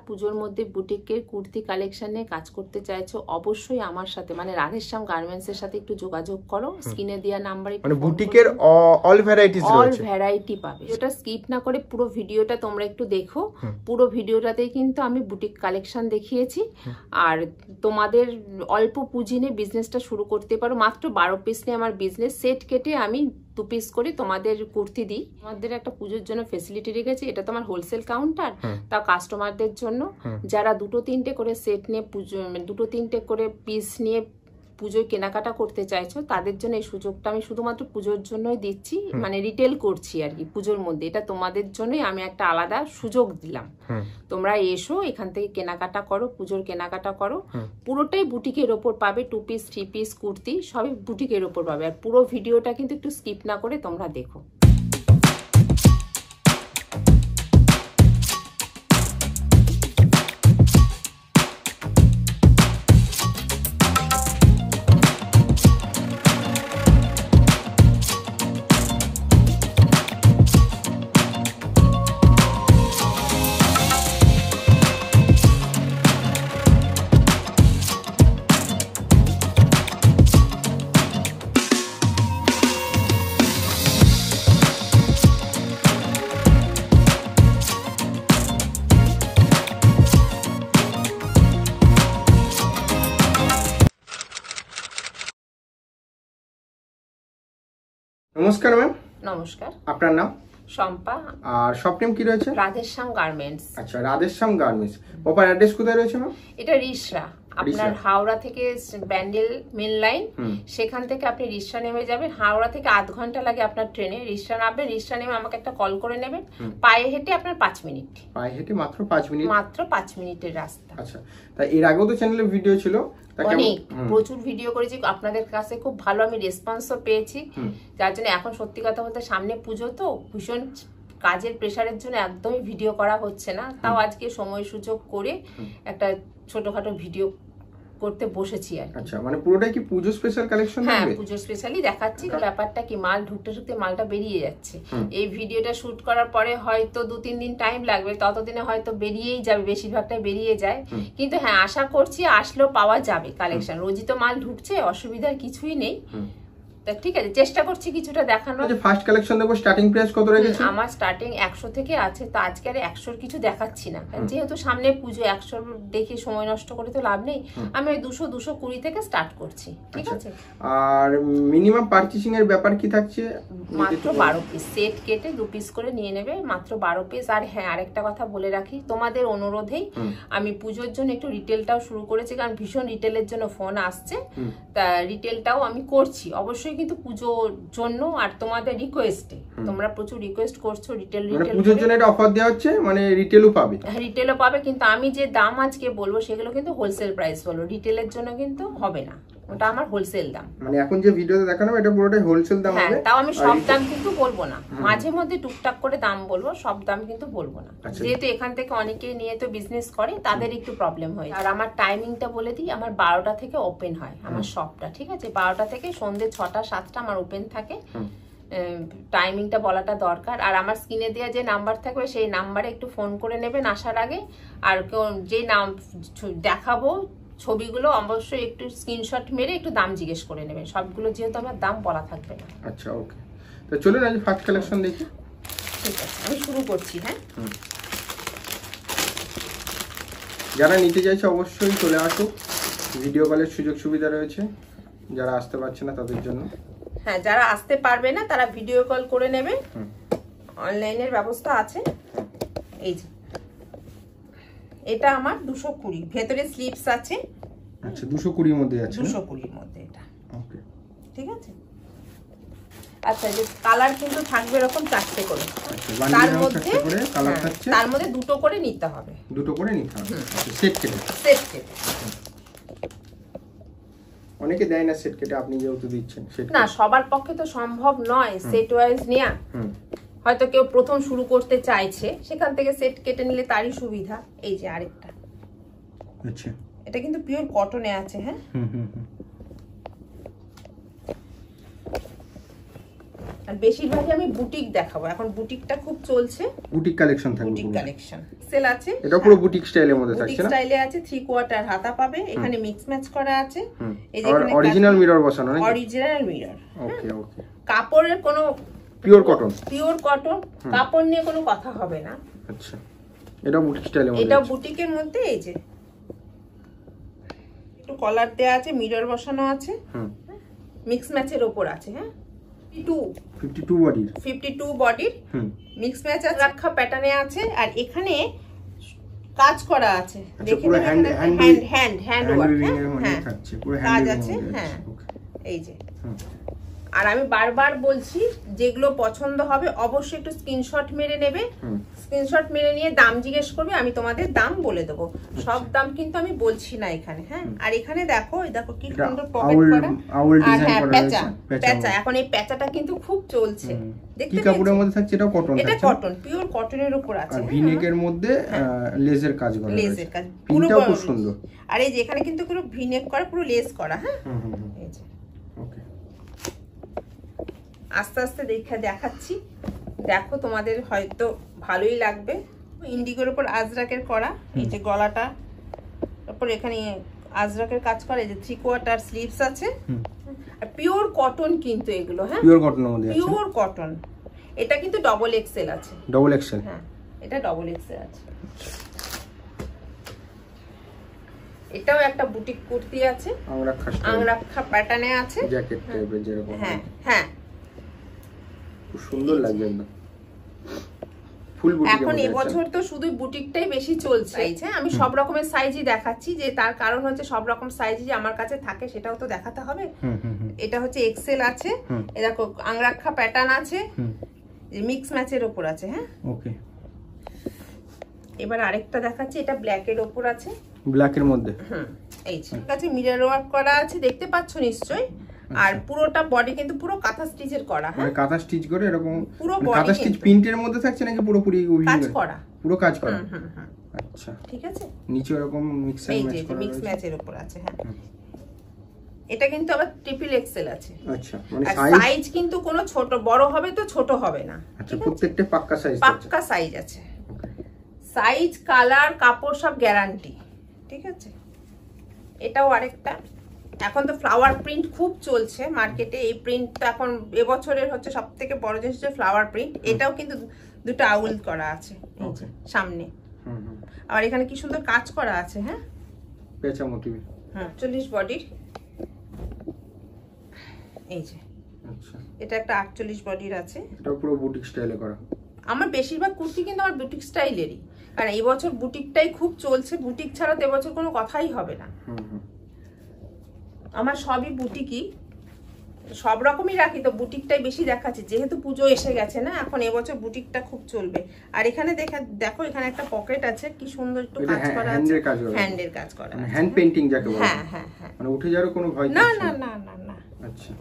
পুজোর মধ্যে বুটিকের কুর্তি কালেকশন নিয়ে কাজ করতে চাইছো অবশ্যই আমার সাথে মানে রাধেশ্যাম গার্মেন্টসের সাথে একটু যোগাযোগ করো। স্ক্রিনে দেওয়া নাম্বারে মানে বুটিকের অল ভ্যারাইটিস রয়েছে, অল ভ্যারাইটি পাবে। এটা স্কিপ না করে পুরো ভিডিওটা তোমরা একটু দেখো। পুরো ভিডিওটাতেই কিন্তু আমি বুটিক কালেকশন দেখিয়েছি। আর তোমাদের অল্প পুঁজি নিয়ে বিজনেসটা শুরু করতে পারো। মাত্র 12 পিস নিয়ে আমার বিজনেস, সেট কেটে আমি 2 পিস করে তোমাদের কুর্তি দিই। তোমাদের একটা পুজোর জন্য ফেসিলিটি রেখেছি, এটা তোমার হোলসেল কাউন্টার, তা কাস্টমারদের জন্য যারা 2-3টে করে সেট নিয়ে পুজো 2-3টে করে পিস নিয়ে পুজোয় কেনাকাটা করতে চাইছো তাদের জন্য এই সুযোগটা আমি শুধুমাত্র পুজোর জন্যই দিচ্ছি, মানে রিটেল করছি আর কি পুজোর মধ্যে। এটা তোমাদের জন্যই আমি একটা আলাদা সুযোগ দিলাম। তোমরা এসো, এখান থেকে কেনাকাটা করো, পুজোর কেনাকাটা করো। পুরোটাই বুটিকের ওপর পাবে, 2 পিস 3 পিস কুর্তি সবই বুটিকের ওপর পাবে। আর পুরো ভিডিওটা কিন্তু একটু স্কিপ না করে তোমরা দেখো। নমস্কার ম্যাম। নমস্কার, আপনার নাম? শম্পা। আর শপ নেম কি রয়েছে? রাধেশ্যাম গার্মেন্টস। আচ্ছা, রাধেশ্যাম গার্মেন্টস। প্রপার অ্যাড্রেস কোথায় রয়েছে ম্যাম? এটা রিসরা, আপনার হাওড়া থেকে ব্যান্ডেল মেন লাইন, সেখান থেকে আপনি রিসরা নেমে যাবেন। হাওড়া থেকে আধ ঘন্টা লাগে আপনার ট্রেনে। রিসরা নামবেন, রিসরা নেমে আমাকে একটা কল করে নেবেন। পায়ে হেঁটে আপনার 5 মিনিট। পায়ে হেঁটে মাত্র 5 মিনিট? মাত্র 5 মিনিটের রাস্তা। আচ্ছা, তাই এর আগেও তো চ্যানেলে ভিডিও ছিল, অনেক প্রচুর ভিডিও করেছি, আপনাদের কাছে খুব ভালো আমি রেসপন্সও পেয়েছি। যার জন্য এখন সত্যি কথা বলতে সামনে পুজো তো ভীষণ কাজের প্রেসারের জন্য একদমই ভিডিও করা হচ্ছে না। তাও আজকে সময় সুযোগ করে একটা ছোটখাটো ভিডিও করতে বসেছি আর। আচ্ছা, মানে পুরোটাই কি পুজো স্পেশাল কালেকশন? হ্যাঁ, পুজো স্পেশালি দেখাচ্ছি। ব্যাপারটা কি, মাল ঢুকতে ঢুকতে মালটা বেরিয়ে যাচ্ছে। এই ভিডিওটা শুট করার পরে হয়তো 2-3 দিন টাইম লাগবে, ততদিনে হয়তো বেরিয়েই যাবে, বেশিরভাগটাই বেরিয়ে যায়। কিন্তু হ্যাঁ, আশা করছি আসলেও পাওয়া যাবে কালেকশন। রোজই তো মাল ঢুকছে, অসুবিধার কিছুই নেই। ঠিক আছে, চেষ্টা করছি কিছুটা দেখানোর। আচ্ছা, ফার্স্ট কালেকশন দেখো, স্টার্টিং প্রাইস কত রেখেছেন? আমার স্টার্টিং 100 থেকে আছে, তো আজকে আর 100 কিছু দেখাচ্ছি না, যেহেতু সামনে পুজো। 100 দেখে সময় নষ্ট করে তো লাভ নেই। আমি ওই 200-220 থেকে স্টার্ট করছি, ঠিক আছে। আর মিনিমাম পারচেজিং এর ব্যাপার কি থাকছে? মাত্র 12 পিস সেট কেটে 2 পিস করে নিয়ে নেবে, মাত্র 12 পিস। আর হ্যাঁ, আরেকটা কথা বলে রাখি, তোমাদের অনুরোধেই আমি পুজোর জন্য একটু রিটেলটাও শুরু করেছি, কারণ ভীষণ রিটেলের জন্য ফোন আসছে। তা রিটেলটাও আমি করছি অবশ্যই, কিন্তু পুজোর জন্য আর তোমাদের রিকোয়েস্টে। তোমরা প্রচুর রিকোয়েস্ট করছো রিটেল রিটেল, পুজোর জন্য এটা অফার দেওয়া হচ্ছে, মানে রিটেলও পাবে। হ্যাঁ, রিটেলও পাবে, কিন্তু আমি যে দাম আজকে বলবো সেগুলো কিন্তু হোলসেল প্রাইস বলবো, রিটেলের জন্য কিন্তু হবে না, ওটা আমার হোলসেল দাম। মানে এখন যে ভিডিওতে দেখানো এটা পুরোটাই হোলসেল দাম হবে। তাও আমি সব দাম কিন্তু বলবো না, মাঝে মধ্যে টুকটাক করে দাম বলবো, সব দাম কিন্তু বলবো না। যেহেতু এখান থেকে অনেকে নিয়ে তো বিজনেস করে, তাদের একটু প্রবলেম হয়। আর আমার টাইমিংটা বলে দিই, আমার 12টা থেকে ওপেন হয় আমার শপটা, ঠিক আছে। 12টা থেকে সন্ধ্যে 6টা-7টা আমার ওপেন থাকে। টাইমিংটা বলাটা দরকার। আর আমার স্ক্রিনে দেওয়া যে নাম্বার থাকবে সেই নাম্বারে একটু ফোন করে নেবেন আসার আগে। আর যে নাম দেখাবো ছবিগুলো অবশ্যই একটু স্ক্রিনশট মেরে একটু দাম জিজ্ঞেস করে নেবেন, সবগুলো যেহেতু আমার দাম বলা থাকবে না। আচ্ছা, ওকে, তো চলুন আজ ফার্স্ট কালেকশন দেখি। ঠিক আছে, আমি শুরু করছি। হ্যাঁ, যারা নিতে চাইছে অবশ্যই চলে আসুক, ভিডিও কলের সুযোগ সুবিধা রয়েছে, যারা আসতে পারছে না তাদের জন্য। হ্যাঁ, যারা আসতে পারবে না তারা ভিডিও কল করে নেবে, অনলাইনের ব্যবস্থা আছে। এই যে এটা আমার 220, ভেতরে স্লিপস আছে। আচ্ছা, 220 এর মধ্যে আছে? 220 এর মধ্যে এটা, ওকে, ঠিক আছে। আচ্ছা, যে কালার কিন্তু থাকবে এরকম 4টে করে, তার মধ্যে কালার থাকছে, তার মধ্যে 2টো করে নিতে হবে। 2টো করে নিতে হবে। আচ্ছা, সেট কেটে? সেট কেটে। অনেকে দেয় না সেট কেটে, আপনি যেহেতু দিচ্ছেন সেট না, সবার পক্ষে তো সম্ভব নয় সেট ওয়াইজ নেওয়া। হয়তো কেউ প্রথম শুরু করতে চাইছে, সেখান থেকে সেট কেটে নিলে তারই সুবিধা। এই যে আরেকটা, আচ্ছা, এটা কিন্তু পিওর কটনে আছে। হ্যাঁ, আর বেশিরভাগই আমি বুটিক দেখাবো, এখন বুটিকটা খুব চলছে। বুটিক কালেকশন থাকবে, বুটিক কালেকশন সেল আছে, এটা পুরো বুটিক স্টাইলের মধ্যে থাকছে না? বুটিক স্টাইলে আছে, 3/4 হাতা পাবে, এখানে মিক্স ম্যাচ করা আছে। এই যে এখানে অরিজিনাল মিরর বসানো নাকি? Original mirror. Okay okay. কাপড়ের কোনো পিওর কটন, পিওর কটন, কাপড় নিয়ে কোনো কথা হবে না। আচ্ছা, এটা বুটিক স্টাইলের মধ্যে, এটা বুটিকের মধ্যে। এই যে একটু কলার দেয়া আছে, মিরর বসানো আছে, মিক্স ম্যাচের উপর আছে। হ্যাঁ, 52 বডির, 52 বডির মিক্স ম্যাচ আছে, রাখা প্যাটার্নে আছে। আর এখানে কাজ করা আছে, দেখে নেবেন, হ্যান্ড ওয়ার্ক। হ্যাঁ, কাজ আছে। হ্যাঁ, এই যে। আর আমি বারবার বলছি, যেগুলো পছন্দ হবে অবশ্যই একটু স্ক্রিনশট মেরে নেবে, স্ক্রিনশট মেরে নিয়ে দাম জিজ্ঞেস করবে, আমি তোমাদের দাম বলে দেবো। সব দাম কিন্তু আমি বলছি না এখানে। হ্যাঁ, আর এখানে দেখো, এই দেখো কি সুন্দর পকেট করা। আর হ্যাঁ, প্যাঁচা, এখন এই প্যাঁচাটা কিন্তু খুব চলছে। কি কাপড়ের মধ্যে থাকছে? এটা কটন, এটা কটন, পিওর কটনের উপর আছে। ভিনেকের মধ্যে লেজের কাজ করা, লেজের কাজ পুরো খুব সুন্দর। আর এই যে এখানে কিন্তু পুরো ভিনেক করা, পুরো লেস করা। হ্যাঁ, এই যে। ওকে, আস্তে আস্তে দেখাচ্ছি, দেখো, তোমাদের হয়তো ভালোই লাগবে। ইন্ডিগোর উপর আজরাকের করা, এই যে গলাটা, তারপর এখানে আজরাকের কাজ করা, এই যে 3/4 স্লিভস আছে। আর পিওর কটন কিন্তু এগুলো। হ্যাঁ, পিওর কটনের মধ্যে আছে, পিওর কটন। এটা কিন্তু ডবল এক্সেল আছে, ডবল এক্সেল। হ্যাঁ, এটা ডবল এক্সেল আছে। এটাও একটা বুটিক কুর্তি আছে, আংরাক্ষা প্যাটার্নে আছে, জ্যাকেট টাইপের যেরকম। হ্যাঁ হ্যাঁ, খুব সুন্দর লাগবে একদম ফুল বুটিক। এখন এবছর তো শুধু বুটিকটাই বেশি চলছে। আমি সব রকমের সাইজই দেখাচ্ছি, যে তার কারণ হচ্ছে সব রকম সাইজই যে আমার কাছে থাকে সেটাও তো দেখাতে হবে। এটা হচ্ছে এক্সেল আছে, এই দেখো আংরাক্ষা প্যাটার্ন আছে, মিক্স ম্যাচের উপর আছে। হ্যাঁ, ওকে। এবার আরেকটা দেখাচ্ছি, এটা ব্ল্যাকের উপর আছে, ব্ল্যাকের মধ্যে। এই যে কাছে মিরর ওয়ার্ক করা আছে, দেখতে পাচ্ছ নিশ্চয়ই। আর পুরোটা বডি কিন্তু পুরো কাঁথা স্টিচের করা। হ্যাঁ, কাঁথা স্টিচ করে এরকম পুরো বডি কাঁথা স্টিচ প্রিন্টের মধ্যে থাকছে নাকি পুরোপুরি কাজ করা? পুরো কাজ করা, আচ্ছা, ঠিক আছে। নিচে এরকম মিক্স এন্ড ম্যাচ করা, মিক্স ম্যাচের উপর আছে। হ্যাঁ, এটা কিন্তু আবার ট্রিপল এক্সেল আছে। আচ্ছা, মানে সাইজ কিন্তু কোনো ছোট বড় হবে তো ছোট হবে না। আচ্ছা, প্রত্যেকটা পাক্কা সাইজ, পাক্কা সাইজ আছে। সাইজ, কালার, কাপড় সব গ্যারান্টি, ঠিক আছে। এটাও আরেকটা, এখন তো ফ্লাওয়ার প্রিন্ট খুব চলছে মার্কেটে। এই প্রিন্টটা এখন এবছরের হচ্ছে সবথেকে বড় জিনিস হচ্ছে ফ্লাওয়ার প্রিন্ট। এটাও কিন্তু দুটো আউল করা আছে সামনে, আর এখানে কি সুন্দর কাজ করা আছে। হ্যাঁ, পেঁচা মোটিভ। হ্যাঁ, 40 বডির। এই যে, আচ্ছা, এটা একটা 48 বডির আছে, এটা পুরো বুটিক স্টাইলে করা। আমার বেশিরভাগ কুর্তি কিন্তু আমার বুটিক স্টাইলেরই, কারণ এই বছর বুটিকটাই খুব চলছে। বুটিক ছাড়া তো এবছর কোনো কথাই হবে না। আমার সবই বুটিকই, সব রকমই রাখি, তো বুটিকটাই বেশি দেখাচ্ছি যেহেতু পুজো এসে গেছে না। এখন এবছর বুটিকটা খুব চলবে। আর এখানে দেখো, এখানে একটা পকেট আছে, কি সুন্দর একটু কাজ করা আছে, হ্যান্ডের কাজ করা, হ্যান্ড পেইন্টিং যাকে বলে। হ্যাঁ হ্যাঁ হ্যাঁ, মানে উঠে যাওয়ার কোনো ভয় না না না না না। আচ্ছা,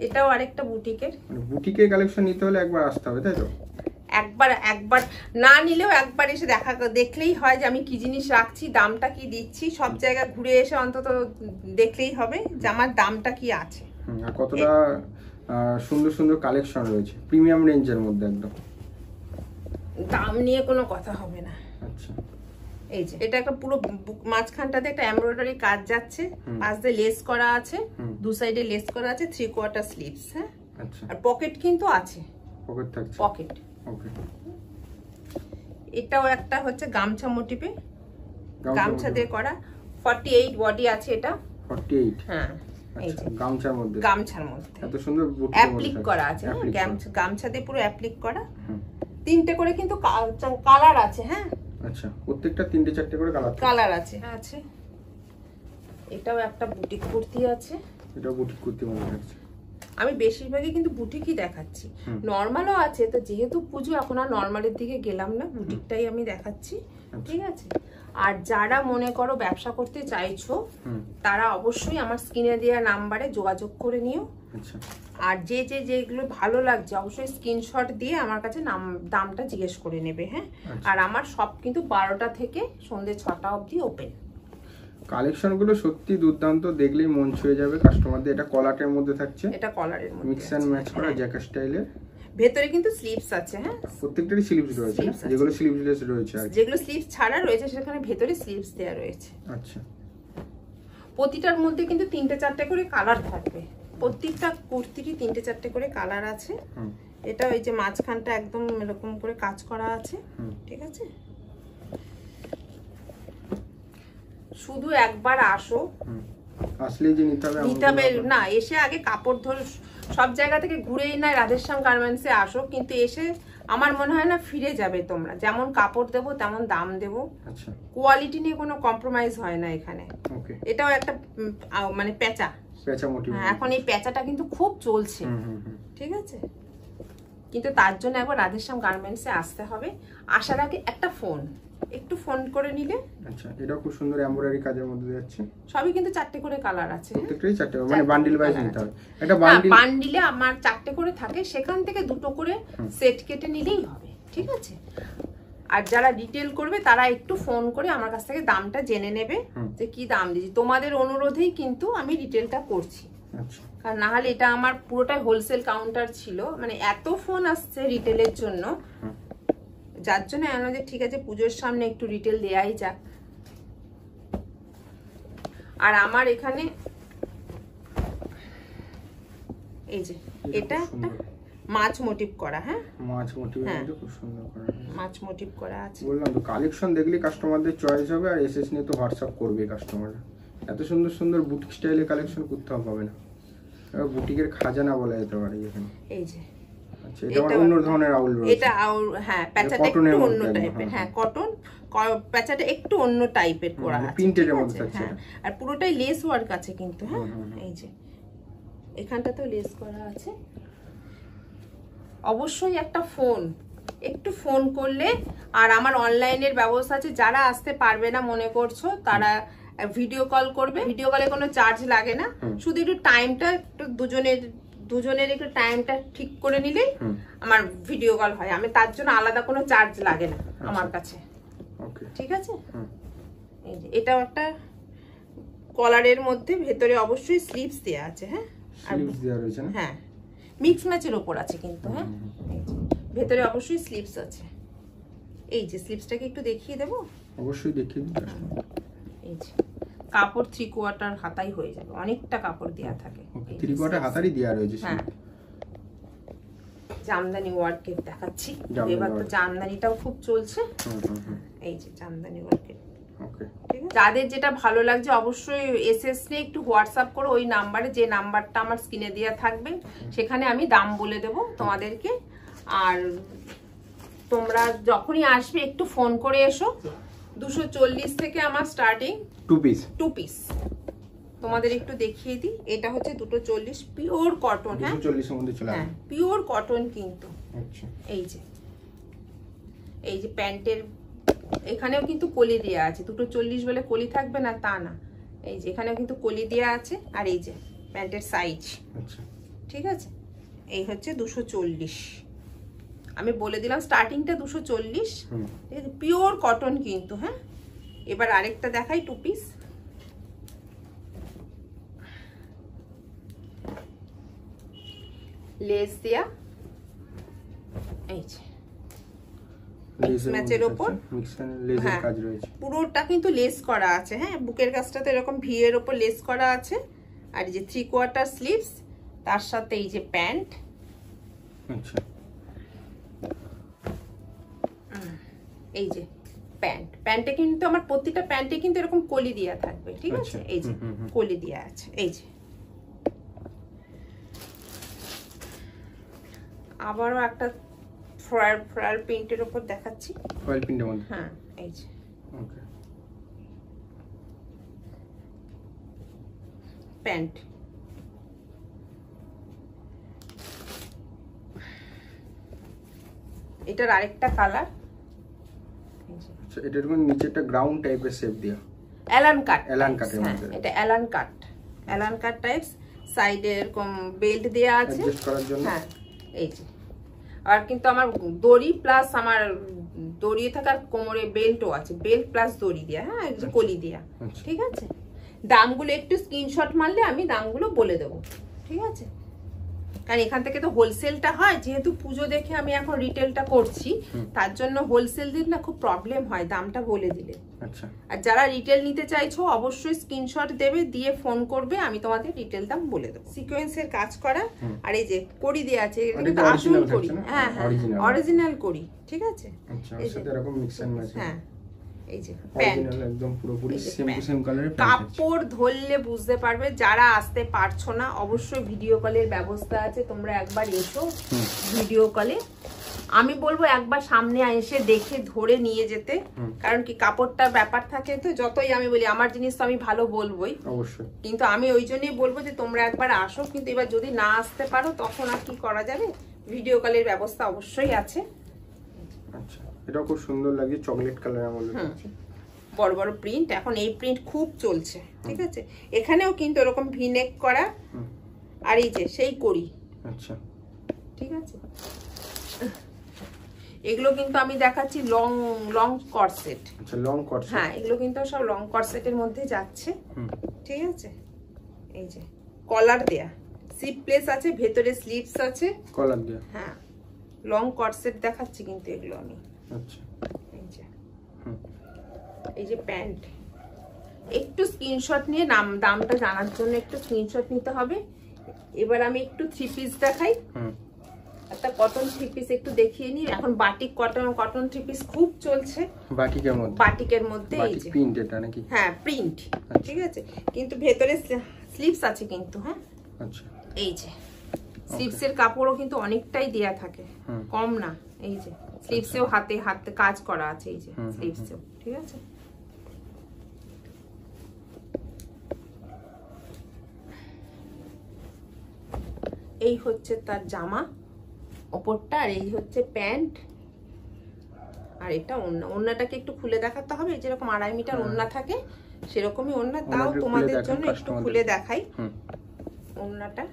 এটাও আরেকটা বুটিকের। মানে বুটিকের কালেকশন নিতে হলে একবার আসতে হবে, তাই তো? একবার না নিলেও একবার এসে দেখলেই হয় যে আমি কি জিনিস রাখছি, দামটা কি দিচ্ছি। সব জায়গায় ঘুরে এসে অন্তত দেখলেই হবে যে আমার দামটা কি আছে। আর কতটা সুন্দর সুন্দর কালেকশন রয়েছে প্রিমিয়াম রেঞ্জের মধ্যে, একদম দাম নিয়ে কোনো কথা হবে না। আচ্ছা, এই যে এটা একটা পুরো মাঝখানটাতে একটা এমব্রয়ডারি কাজ যাচ্ছে, পাশ দিয়ে লেস করা আছে, দু সাইডে লেস করা আছে, 3/4 স্লিভস। হ্যাঁ, আচ্ছা, আর পকেট কিন্তু আছে, পকেট থাকছে, পকেট। ওকে, এটাও একটা হচ্ছে গামছা মোটিভে, গামছা দিয়ে করা, 48 বডি আছে এটা। 48? হ্যাঁ, এই যে গামছার মধ্যে এত সুন্দর অ্যাপ্লিক করা আছে। গামছা দিয়ে পুরো অ্যাপ্লিক করা, তিনটে করে কিন্তু কালার আছে। হ্যাঁ, আচ্ছা, প্রত্যেকটা 3-4টে করে কালার আছে। আছে, এটাও একটা বুটিক কুর্তি আছে, এটাও বুটিক কুর্তি মনে হচ্ছে। আমি বেশিরভাগই কিন্তু বুটিকই দেখাচ্ছি, নরমালও আছে। তো যেহেতু পুজো, এখন আর নরমালের দিকে গেলাম না, বুটিকটাই আমি দেখাচ্ছি, ঠিক আছে। আর যারা মনে করো ব্যবসা করতে চাইছো, তারা অবশ্যই আমার স্ক্রিনে দেওয়া নাম্বারে যোগাযোগ করে নিও। আর যেগুলো ভালো লাগছে অবশ্যই স্ক্রিনশট দিয়ে আমার কাছে দামটা জিজ্ঞেস করে নেবে। হ্যাঁ, আর আমার সব কিন্তু 12টা থেকে সন্ধ্যে 6টা অবধি ওপেন। কালেকশন গুলো সত্যি দুর্দান্ত, দেখলেই মন ছুঁয়ে যাবে কাস্টমারদের। এটা কলারের মধ্যে থাকছে, এটা কলারের মধ্যে মিক্স এন্ড ম্যাচ করা জ্যাকেট স্টাইলে। ভেতরে কিন্তু স্লিভস আছে, হ্যাঁ প্রত্যেকটারই স্লিভস রয়েছে, যেগুলো স্লিভলেস রয়েছে আর যেগুলো স্লিভস ছাড়া রয়েছে সেখানে ভেতরে স্লিভস দেয়া রয়েছে। আচ্ছা, প্রতিটার মধ্যে কিন্তু 3-4টে করে কালার থাকবে, প্রত্যেকটা কুর্তিরই 3-4টে করে কালার আছে। এটা ওই যে মাঝখানটা একদম এরকম করে কাজ করা আছে, ঠিক আছে। শুধু একবার আসো, আসলেই যে নিতে হবে না, এসে আগে কাপড় ধরে সব জায়গা থেকে ঘুরেই না রাধেশ্যাম গার্মেন্টসে আসো, কিন্তু এসে আমার মনে হয় না ফিরে যাবে তোমরা। যেমন কাপড় দেবো তেমন দাম দেবো, আচ্ছা কোয়ালিটি নিয়ে কোনো কম্প্রোমাইজ হয় না এখানে। ওকে, এটাও একটা মানে পেঁচা মোটিভ। এখন এই পেঁচাটা কিন্তু খুব চলছে, ঠিক আছে। কিন্তু তার জন্য একবার রাধেশ্যাম গার্মেন্টসে আসতে হবে। আসার আগে একটা ফোন, একটু ফোন করে নিলে। আচ্ছা, এটা খুব সুন্দর এমব্রয়ডারি কাজের মধ্যে যাচ্ছে। সবই কিন্তু 4টে করে কালার আছে, প্রত্যেকটাই 4টে, মানে বান্ডিল ওয়াইজ নিতে হবে। এটা বান্ডিলে আমার 4টে করে থাকে, সেখান থেকে 2টো করে সেট কেটে নিলেই হবে, ঠিক আছে। আর যারা রিটেল করবে তারা একটু ফোন করে আমার কাছ থেকে দামটা জেনে নেবে যে কি দাম দিচ্ছি। তোমাদের অনুরোধেই কিন্তু আমি রিটেলটা করছি, কারণ না হলে এটা আমার পুরোটাই হোলসেল কাউন্টার ছিল, মানে এত ফোন আসছে রিটেলের জন্য, যার জন্য আমি যে ঠিক আছে পুজোর সামনে একটু রিটেল দেয়াই যাক। আর আমার এখানে এই যে এটা একটা মাছ মোটিভ করা, হ্যাঁ মাছ মোটিভের মধ্যে খুব সুন্দর করা, মাছ মোটিভ করা আছে। বললাম তো কালেকশন দেখলে কাস্টমারদের চয়েস হবে, আর এসএস নিয়ে তো হোয়াটসঅ্যাপ করবে কাস্টমাররা। এত সুন্দর সুন্দর বুটিক স্টাইলের কালেকশন কোথাও পাবে না, বুটিকের খাজানা বলা যেতে পারে এখানে। এই যে আচ্ছা, এটা অন্য ধরনের আউল রয়েছে। এটা হ্যাঁ পেঁচাটা একটু অন্য টাইপের, হ্যাঁ কটন পেঁচাটা একটু অন্য টাইপের করা আছে, প্রিন্টের মধ্যে আছে। আর পুরোটাই লেস ওয়ার্ক আছে কিন্তু, হ্যাঁ এই যে এখানটাতেও লেস করা আছে। অবশ্যই একটা ফোন, একটু ফোন করলে, আর আমার অনলাইনের ব্যবস্থা আছে। যারা আসতে পারবে না মনে করছো তারা ভিডিও কল করবে, ভিডিও কলে কোনো চার্জ লাগে না, শুধু একটু টাইমটা একটু দুজনের একটু টাইমটা ঠিক করে নিলেই আমার ভিডিও কল হয়। আমি তার জন্য আলাদা কোনো চার্জ লাগে না আমার কাছে, ঠিক আছে। এই যে এটাও একটা কলারের মধ্যে, ভেতরে অবশ্যই স্লিভস দেয়া আছে, হ্যাঁ স্লিভস দেয়া রয়েছে না, হ্যাঁ মিক্স ম্যাচের উপর আছে কিন্তু, হ্যাঁ ভেতরে অবশ্যই স্লিভস আছে। এই যে স্লিভসটাকে একটু দেখিয়ে দেবো, অবশ্যই দেখিয়ে দিন। এই যে কাপড় 3/4 হাতাই হয়ে যাবে, অনেকটা কাপড় দেয়া থাকে। 3/4 হাতারই দেয়া রয়েছে, হ্যাঁ জামদানি ওয়ার্কের দেখাচ্ছি, এবার তো জামদানিটাও খুব চলছে। এই যে জামদানি ওয়ার্কের, যাদের যেটা ভালো লাগছে অবশ্যই এসএস নিয়ে একটু হোয়াটসঅ্যাপ করো ওই নাম্বারে, যে নাম্বারটা আমার স্ক্রিনে দেওয়া থাকবে, সেখানে আমি দাম বলে দেব তোমাদেরকে। আর তোমরা যখনই আসবে একটু ফোন করে এসো। 240 থেকে আমার স্টার্টিং, 2 পিস তোমাদের একটু দেখিয়ে দিই। এটা হচ্ছে 240 পিওর কটন, হ্যাঁ 240 এর মধ্যে চলে আসবে, পিওর কটন কিন্তু। আচ্ছা, এই যে প্যান্টের এখানেও কিন্তু কলি দেওয়া আছে, 240 বলে কলি থাকবে না তা না, এই যে এখানেও কিন্তু কলি দেওয়া আছে। আর এই যে প্যান্টের সাইজ, আচ্ছা ঠিক আছে। এই হচ্ছে 240, আমি বলে দিলাম স্টার্টিংটা 240, পিওর কটন কিন্তু, হ্যাঁ। এবার আরেকটা দেখাই 2 পিস, লেস দেয়া, এই যে ম্যাচের উপর লেসের কাজ রয়েছে, পুরোটা কিন্তু লেস করা আছে, হ্যাঁ বুকের কাছটাতে এরকম ভি এর উপর লেস করা আছে। আর এই যে 3/4 স্লিভস, তার সাথে এই যে প্যান্ট, আচ্ছা এই যে প্যান্টে কিন্তু আমার প্রতিটা প্যান্টে কিন্তু এরকম কলি দেয়া থাকবে, ঠিক আছে। এই যে কলি দেয়া আছে, এই যে আবারও একটা ফ্লায়ার প্রিন্টের উপর দেখাচ্ছি, ফয়েল প্রিন্টের মধ্যে, হ্যাঁ এই যে ওকে প্যান্ট। এটার আরেকটা কালার, আচ্ছা এটা এরকম নিচে একটা গ্রাউন্ড টাইপের শেপ দেয়া, অ্যালান কাট, মধ্যে, এটা অ্যালান কাট টাইপস। সাইডে এরকম বেল্ট দেয়া আছে অ্যাডজাস্ট করার জন্য, হ্যাঁ এই যে। আর কিন্তু আমার দড়ি প্লাস আমার দড়িয়ে থাকার কোমরে বেল্টও আছে, বেল্ট প্লাস দড়ি দেয়া, হ্যাঁ কলি দেয়া। ঠিক আছে, দামগুলো একটু স্ক্রিনশট মারলে আমি দামগুলো বলে দেবো। ঠিক আছে, কারণ এখান থেকে তো হোলসেলটা হয়, যেহেতু পুজো দেখে আমি এখন রিটেলটা করছি, তার জন্য হোলসেল দিলে না খুব প্রবলেম হয় দামটা বলে দিলে। আচ্ছা, আর যারা রিটেল নিতে চাইছো অবশ্যই স্ক্রিনশট দেবে, দিয়ে ফোন করবে, আমি তোমাদের রিটেল দাম বলে দেবো। সিকোয়েন্সের কাজ করা, আর এই যে কড়ি দেয়া আছে, এটা কিন্তু আসল কড়ি, হ্যাঁ হ্যাঁ অরিজিনাল কড়ি। ঠিক আছে, আচ্ছা, এর সাথে এরকম মিক্স এন্ড ম্যাচ, হ্যাঁ এই যে প্যান্ট একদম পুরোপুরি সেম টু সেম কালারের কাপড় ধরলে বুঝতে পারবে। যারা আসতে পারছো না অবশ্যই ভিডিও কলের ব্যবস্থা আছে, তোমরা একবার এসো ভিডিও কলে। আমি বলবো একবার সামনে এসে দেখে ধরে নিয়ে যেতে, কারণ কি কাপড়টার ব্যাপার থাকে তো, যতই আমি বলি আমার জিনিস তো আমি ভালো বলবোই অবশ্যই, কিন্তু আমি ওই জন্যই বলবো যে তোমরা একবার আসো। কিন্তু এবার যদি না আসতে পারো তখন আর কি করা যাবে, ভিডিও কলের ব্যবস্থা অবশ্যই আছে। আচ্ছা, এটাও খুব সুন্দর লাগে, চকলেট কালারের মধ্যে বড় বড় প্রিন্ট, এখন এই প্রিন্ট খুব চলছে। ঠিক আছে, এখানেও কিন্তু এরকম ভিনেক করা, আর এই যে সেই করি। আচ্ছা, ঠিক আছে, এগুলো কিন্তু আমি দেখাচ্ছি লং লং কর্সেট। আচ্ছা, লং কর্সেট, হ্যাঁ এগুলো কিন্তু সব লং কর্সেটের মধ্যে যাচ্ছে। ঠিক আছে, এই যে কলার দেয়া, স্লিপলেস আছে, ভেতরে স্লিভস আছে, কলার দেয়া, হ্যাঁ লং কর্সেট দেখাচ্ছি কিন্তু এগুলো আমি। আচ্ছা, এই যে প্যান্ট, একটু স্ক্রিনশট নিয়ে দামটা জানার জন্য একটু স্ক্রিনশট নিতে হবে। এবার আমি একটু থ্রি পিস দেখাই, একটা কটন থ্রি পিস একটু দেখিয়ে নিই। এখন বাটিক কটন থ্রি পিস খুব চলছে বাটিকের মধ্যে, এই যে প্রিন্ট, এটা নাকি? হ্যাঁ প্রিন্ট। ঠিক আছে, কিন্তু ভেতরে স্লিভস আছে কিন্তু, হ্যাঁ আচ্ছা, এই যে স্লিভসের কাপড়ও কিন্তু অনেকটাই দেয়া থাকে, কম না। এই যে স্লিভসেও হাতে হাতে কাজ করা আছে, এই যে স্লিভসেও। ঠিক আছে, এই হচ্ছে তার জামা ওপরটা, আর এই হচ্ছে প্যান্ট, আর এটা ওড়না। ওড়নাটাকে একটু খুলে দেখাতে হবে, যেরকম 2.5 মিটার ওড়না থাকে সেরকমই ওড়না, তাও তোমাদের জন্য একটু খুলে দেখাই ওড়নাটা।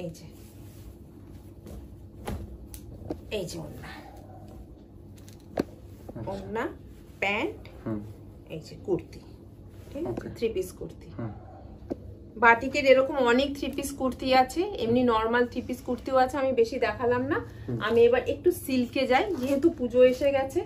এই যে এই যে ওড়না, ওড়না প্যান্ট, এই যে কুর্তি। ঠিক আছে, থ্রি পিস কুর্তি। বাটিকের এরকম অনেক থ্রি পিস কুর্তি আছে, এমনি নর্মাল থ্রি পিস কুর্তিও আছে, আমি বেশি দেখালাম না। আমি এবার একটু সিল্কে যাই, যেহেতু পুজো এসে গেছে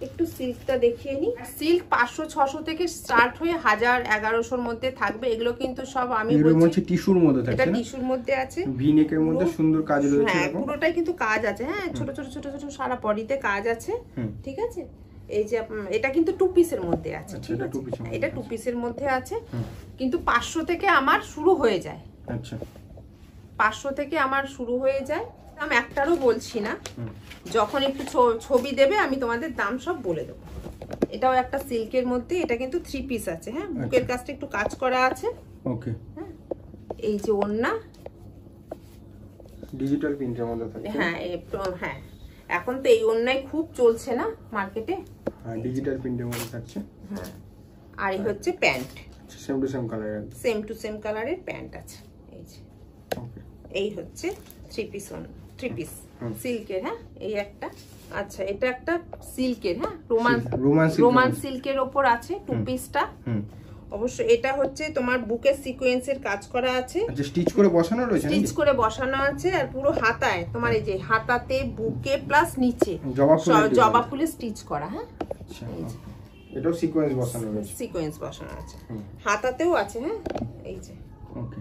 একটু সিল্কটা দেখিয়ে নিই। সিল্ক 500-600 থেকে স্টার্ট হয়ে 1000-1100-র মধ্যে থাকবে। এগুলো কিন্তু সব আমি বলছি টিস্যুর মধ্যে থাকে, এটা টিস্যুর মধ্যে আছে, ভি নেকের মধ্যে সুন্দর কাজ রয়েছে, হ্যাঁ পুরোটাই কিন্তু কাজ আছে, হ্যাঁ ছোট ছোট ছোট ছোট সারা বডিতে কাজ আছে। ঠিক আছে, এই যে এটা কিন্তু 2 পিসের মধ্যে আছে। ঠিক আছে, এটা 2 পিসের মধ্যে আছে, কিন্তু 500 থেকে আমার শুরু হয়ে যায়। আচ্ছা, 500 থেকে আমার শুরু হয়ে যায়। আমি একটারও বলছি না, যখন একটু ছবি দেবে আমি তোমাদের দাম সব বলে দেবো। এটাও একটা সিল্কের মধ্যে, এটা কিন্তু 3 পিস আছে, হ্যাঁ বুকের কাজটা একটু কাজ করা আছে। ওকে, হ্যাঁ এই যে ওড়না ডিজিটাল প্রিন্টের মধ্যে থাকে, হ্যাঁ হ্যাঁ এখন তো এই ওড়নাই খুব চলছে না মার্কেটে, হ্যাঁ ডিজিটাল প্রিন্টের মধ্যে থাকছে। হ্যাঁ, আর এই হচ্ছে প্যান্ট, সেম টু সেম কালারের, সেম টু সেম কালারের প্যান্ট আছে। এই যে ওকে, এই হচ্ছে 3 পিস সিল্কের, হ্যাঁ এই একটা। আচ্ছা, এটা একটা সিল্কের, হ্যাঁ রোমান সিল্কের ওপর আছে 2 পিসটা। অবশ্যই এটা হচ্ছে তোমার বুকের সিকোয়েন্সের কাজ করা আছে, আচ্ছা স্টিচ করে বসানো রয়েছে, স্টিচ করে বসানো আছে, আর পুরো হাতায় তোমার এই যে হাতাতে বুকে প্লাস নিচে জবা ফুলে স্টিচ করা। হ্যাঁ আচ্ছা, এটাও সিকোয়েন্স বসানো রয়েছে, সিকোয়েন্স বসানো আছে, হাতাতেও আছে। হ্যাঁ এই যে ওকে,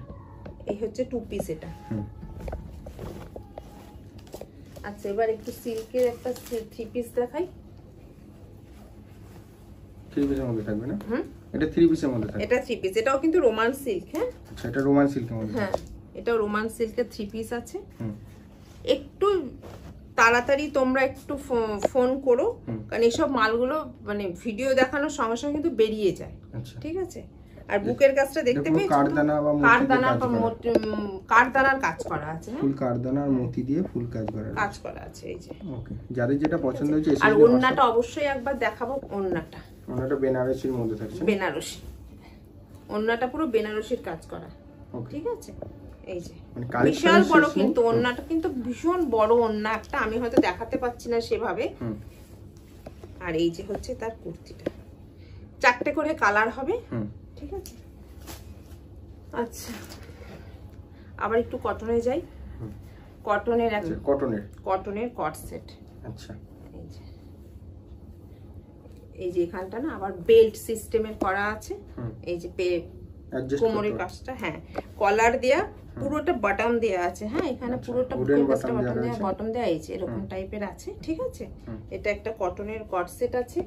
এই হচ্ছে 2 পিস এটা। আচ্ছা, এবার একটু সিল্কের একটা 3 পিস দেখাই। 3 পিসের মধ্যে থাকবে না? এটা 3 পিসের মধ্যে থাকবে, এটা 3 পিস, এটাও কিন্তু রোমান সিল্ক। হ্যাঁ আচ্ছা, এটা রোমান সিল্কের মধ্যে, হ্যাঁ এটাও রোমান সিল্কের 3 পিস আছে। একটু তাড়াতাড়ি তোমরা একটু ফোন করো, কারণ এইসব মালগুলো মানে ভিডিও দেখানোর সঙ্গে সঙ্গে কিন্তু বেরিয়ে যায়। ঠিক আছে, আর বুকের কাজটা দেখতে পেয়েছো, কাঠদানার কাজ করা আছে, ফুল কাঠদানার মতি দিয়ে ফুল কাজ করা আছে। এই যে ওকে, যাদের যেটা পছন্দ হয়েছে। আর ওড়নাটা অবশ্যই একবার দেখাবো, ওড়নাটা বেনারসির মধ্যে থাকছে, বেনারসি ওড়নাটা পুরো বেনারসির কাজ করা। ঠিক আছে, এই যে মানে কালেকশন বিশাল বড়, কিন্তু ওড়নাটা কিন্তু ভীষণ বড় ওড়না একটা, আমি হয়তো দেখাতে পাচ্ছি না সেভাবে। আর এই যে হচ্ছে তার কুর্তিটা, 4টে করে কালার হবে, ঠিক আছে। আচ্ছা, আবার একটু কটনে যাই। কটনের কটনের কট সেট। আচ্ছা, এই যে এখানটা না আবার বেল্ট সিস্টেমের করা আছে, এই যে কোমরের কাজটা, হ্যাঁ কলার দেয়া, পুরোটা বাটন দেয়া আছে, হ্যাঁ এখানে পুরোটা বুকের কাজটা বাটন দেয়া, বটম দেয়া, এই যে এরকম টাইপের আছে, ঠিক আছে। এটা একটা কটনের কট সেট আছে।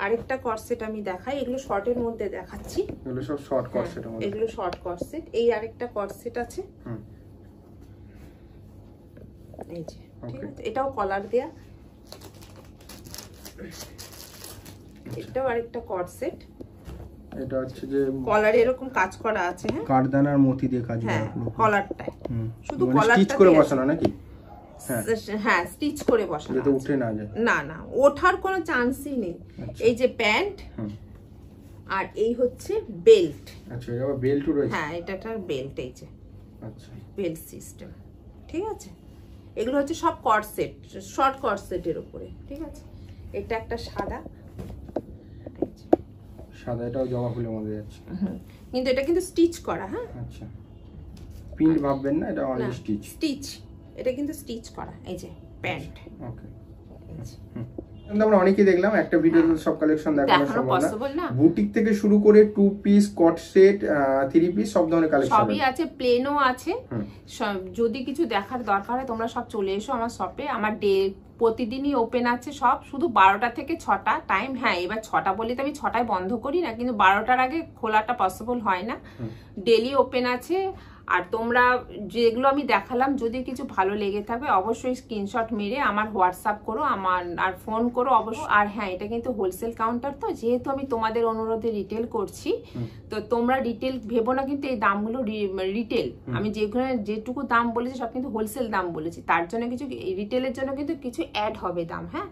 আরেকটা কট সেট আমি দেখাই, এগুলো শর্টের মধ্যে দেখাচ্ছি, এগুলো সব শর্ট কট সেট, এগুলো শর্ট কট সেট। এই আরেকটা কট সেট আছে, এই যে, ঠিক আছে, এটাও কলার দেয়া। এটাও আরেকটা কট সেট, এটা হচ্ছে যে কলারে এরকম কাজ করা আছে, হ্যাঁ কাঠদানার মতি দিয়ে কাজ করা, হ্যাঁ কলারটায় শুধু মানে কলারটা স্টিচ করে বসানো নাকি? হ্যাঁ স্টিচ করে বসানো, যাতে উঠে না যায়। না না, ওঠার কোনো চান্সই নেই। এই যে প্যান্ট, আর এই হচ্ছে বেল্ট। আচ্ছা, এটা বেল্টও রয়েছে, হ্যাঁ এটা একটা বেল্ট, এই যে আচ্ছা বেল্ট সিস্টেম, ঠিক আছে। এগুলো হচ্ছে সব কট সেট, শর্ট কট সেটের উপরে, ঠিক আছে। এটা একটা সাদা, এটাও জবা ফুলের মধ্যে যাচ্ছে, কিন্তু এটা কিন্তু স্টিচ করা, হ্যাঁ আচ্ছা প্রিন্ট ভাববেন না, এটা অনলি স্টিচ, এটা কিন্তু স্টিচ করা। এই যে প্যান্ট, ওকে। আমরা অনেকেই দেখলাম একটা ভিডিওতে সব কালেকশন দেখানো সম্ভব না, বুটিক থেকে শুরু করে 2 পিস, কট সেট, 3 পিস, সব ধরনের কালেকশন সবই আছে, প্লেনও আছে। যদি কিছু দেখার দরকার হয় তোমরা সব চলে এসো আমার শপে। আমার প্রতিদিনই ওপেন আছে সব, শুধু 12টা থেকে 6টা টাইম। হ্যাঁ এবার 6টা বলি তো আমি 6টায় বন্ধ করি না, কিন্তু 12টার আগে খোলাটা পসিবল হয় না, ডেলি ওপেন আছে। আর তোমরা যেগুলো আমি দেখালাম যদি কিছু ভালো লেগে থাকে অবশ্যই স্ক্রিনশট মেরে আমার হোয়াটসঅ্যাপ করো, আমার আর ফোন করো অবশ্যই। আর হ্যাঁ এটা কিন্তু হোলসেল কাউন্টার, তো যেহেতু আমি তোমাদের অনুরোধে রিটেল করছি, তো তোমরা রিটেল ভেবো না, কিন্তু এই দামগুলো রিটেল, আমি যেটুকু দাম বলেছি সব কিন্তু হোলসেল দাম বলেছি, তার জন্য কিছু রিটেলের জন্য কিন্তু কিছু অ্যাড হবে দাম, হ্যাঁ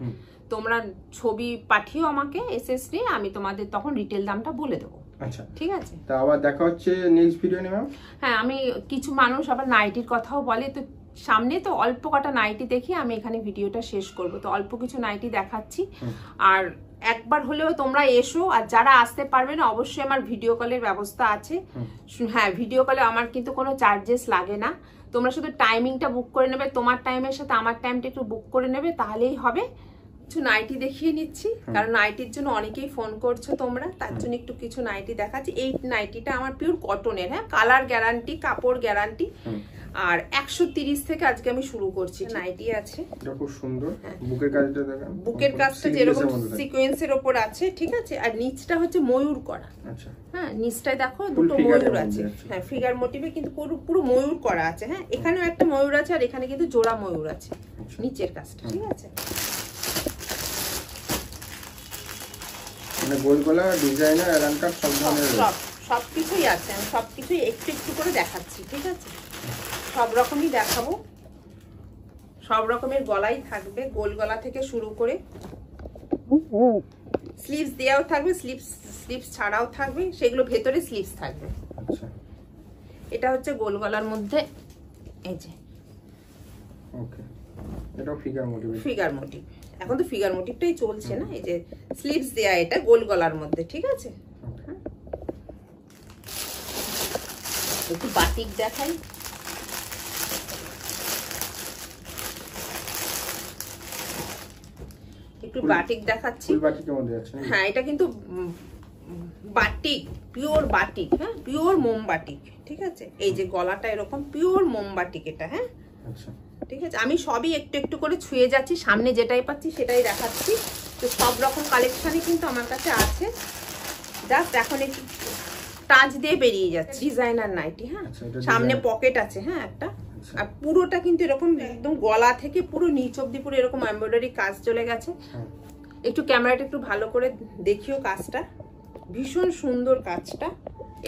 তোমরা ছবি পাঠিও আমাকে এসএস নিয়ে, আমি তোমাদের তখন রিটেল দামটা বলে দেবো। আচ্ছা ঠিক আছে, তা আবার দেখা হচ্ছে নেক্সট ভিডিও নিয়ে ম্যাম। হ্যাঁ আমি কিছু মানুষ আবার নাইটির কথাও বলে, তো সামনে তো অল্প কটা নাইটি দেখি আমি এখানে ভিডিওটা শেষ করব, তো অল্প কিছু নাইটি দেখাচ্ছি। আর একবার হলেও তোমরা এসো, আর যারা আসতে পারবে না অবশ্যই আমার ভিডিও কলের ব্যবস্থা আছে। হ্যাঁ ভিডিও কলে আমার কিন্তু কোনো চার্জেস লাগে না, তোমরা শুধু টাইমিংটা বুক করে নেবে, তোমার টাইমের সাথে আমার টাইমটা একটু বুক করে নেবে, তাহলেই হবে। কিছু নাইটি দেখিয়ে নিচ্ছি, কারণ নাইটির জন্য অনেকেই ফোন করছো তোমরা, তার জন্য একটু কিছু নাইটি দেখাচ্ছি। এই নাইটিটা আমার পিওর কটনের, হ্যাঁ কালার গ্যারান্টি, কাপড় গ্যারান্টি। আর 130 থেকে আজকে আমি শুরু করছি। নাইটি আছে, এটা খুব সুন্দর, বুকের কাজটা দেখেন, বুকের কাজটা যেরকম সিকোয়েন্সের উপর আছে, ঠিক আছে। আর নিচটা হচ্ছে ময়ূর করা, আচ্ছা হ্যাঁ নিচটায় দেখো দুটো ময়ূর আছে, হ্যাঁ ফিগার মোটিভে কিন্তু পুরো ময়ূর করা আছে, হ্যাঁ এখানেও একটা ময়ূর আছে, আর এখানে কিন্তু জোড়া ময়ূর আছে নিচের কাজটা, ঠিক আছে। মানে গোল গলা, ডিজাইনার, এলাকার সব ধরনের সবকিছুই আছে, আমি সবকিছুই একটু একটু করে দেখাচ্ছি, ঠিক আছে। সব রকমই দেখাবো, সব রকমের গলাই থাকবে, গোল গলা থেকে শুরু করে স্লিভস দেওয়াও থাকবে, স্লিভস ছাড়াও থাকবে, সেগুলো ভেতরে স্লিভস থাকবে। আচ্ছা এটা হচ্ছে গোল গলার মধ্যে, এই যে ওকে, এটা ফিগার মোটিভ, এখন তো ফিগার মোটিভটাই চলছে না। এই যে স্লিভস দেয়া, এটা গোল গলার মধ্যে, ঠিক আছে। একটু বাটিক দেখাই, একটু বাটিক দেখাচ্ছি। হ্যাঁ এটা কিন্তু বাটিক, পিওর বাটিক, হ্যাঁ পিওর মোম বাটিক, ঠিক আছে। এই যে গলাটা এরকম পিওর মোম বাটিক এটা, হ্যাঁ আচ্ছা ঠিক আছে। আমি সবই একটু একটু করে ছুঁয়ে যাচ্ছি, সামনে যেটাই পাচ্ছি সেটাই দেখাচ্ছি। তো সব রকম কালেকশনই কিন্তু আমার কাছে আছে, জাস্ট এখন একটু টাচ দিয়ে বেরিয়ে যাচ্ছে। ডিজাইনার নাইটি, হ্যাঁ সামনে পকেট আছে, হ্যাঁ একটা, আর পুরোটা কিন্তু এরকম একদম গলা থেকে পুরো নিচ অব্দি পুরো এরকম এমব্রয়ডারি কাজ চলে গেছে। একটু ক্যামেরাটা একটু ভালো করে দেখিও কাজটা, ভীষণ সুন্দর কাজটা।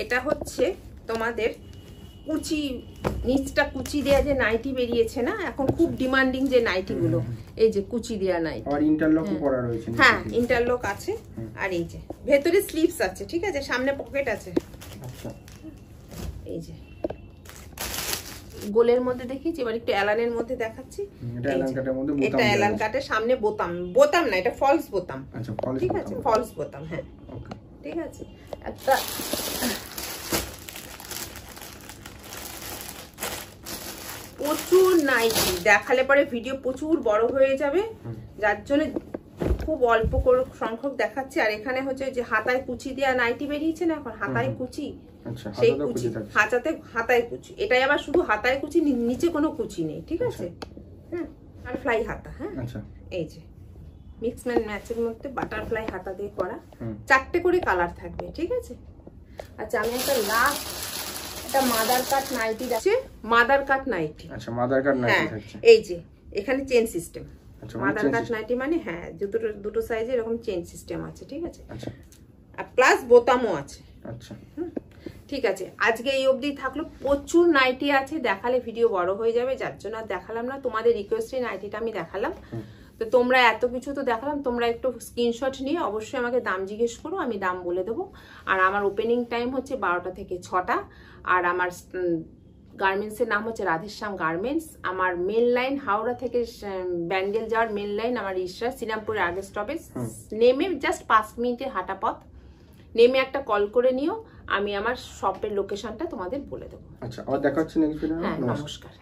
এটা হচ্ছে তোমাদের কুচি, নিচটা কুচি দেয়া যে নাইটি বেরিয়েছে না এখন, খুব ডিমান্ডিং যে নাইটি গুলো, এই যে কুচি দেয়া নাইটি, আর ইন্টারলক করা রয়েছে, হ্যাঁ ইন্টারলক আছে। আর এই যে ভেতরে স্লিভস আছে, ঠিক আছে, সামনে পকেট আছে, আচ্ছা এই যে গোলের মধ্যে দেখিয়েছি, এবার একটু অ্যালানের মধ্যে দেখাচ্ছি। এটা অ্যালান কাটের সামনে বোতাম, বোতাম না, এটা ফলস বোতাম। আচ্ছা, ঠিক আছে, ফলস বোতাম। হ্যাঁ ঠিক আছে। একটা প্রচুর নাইটি দেখালে পরে ভিডিও প্রচুর বড় হয়ে যাবে, যার জন্য খুব অল্প সংখ্যক দেখাচ্ছি। আর এখানে হচ্ছে যে হাতায় কুচি দেওয়া নাইটি বেরিয়েছে না এখন, হাতায় কুচি, সেই কুচি হাতায় কুচি, এটাই আবার শুধু হাতায় কুচি, নিচে কোনো কুচি নেই। ঠিক আছে, হ্যাঁ বাটারফ্লাই হাতা। হ্যাঁ এই যে মিক্স ম্যাচের মধ্যে বাটারফ্লাই হাতা দিয়ে করা, 4টে করে কালার থাকবে। ঠিক আছে। আচ্ছা আমি একটা লাস্ট একটা মাদার কাট নাইটি আছে, মাদার কাট নাইটি। আচ্ছা মাদার কাট নাইটি থাকছে, এই যে এখানে চেন সিস্টেম। মাদার কাট নাইটি মানে হ্যাঁ দুটো সাইজে এরকম চেন সিস্টেম আছে। ঠিক আছে, আচ্ছা, আর প্লাস বোতামও আছে। আচ্ছা ঠিক আছে, আজকে এই অবধি থাকলো। প্রচুর নাইটি আছে, দেখালে ভিডিও বড় হয়ে যাবে, যার জন্য আর দেখালাম না। তোমাদের রিকোয়েস্টে নাইটিটা আমি দেখালাম। তো তোমরা এত কিছু তো দেখালাম, তোমরা একটু স্ক্রিনশট নিয়ে অবশ্যই আমাকে দাম জিজ্ঞেস করো, আমি দাম বলে দেবো। আর আমার ওপেনিং টাইম হচ্ছে 12টা থেকে 6টা। আর আমার গার্মেন্টসের নাম হচ্ছে রাধেশ্যাম গার্মেন্টস। আমার মেন লাইন হাওড়া থেকে ব্যান্ডেল যাওয়ার মেন লাইন আমার ইশরা, শ্রীরামপুরের আগের স্টপেজ। নেমে জাস্ট 5 মিনিটের হাঁটা পথ, নেমে একটা কল করে নিও, আমি আমার শপের লোকেশনটা তোমাদের বলে দেবো। আচ্ছা, আবার দেখা হচ্ছে নেক্সট ভিডিওতে। হ্যাঁ, নমস্কার।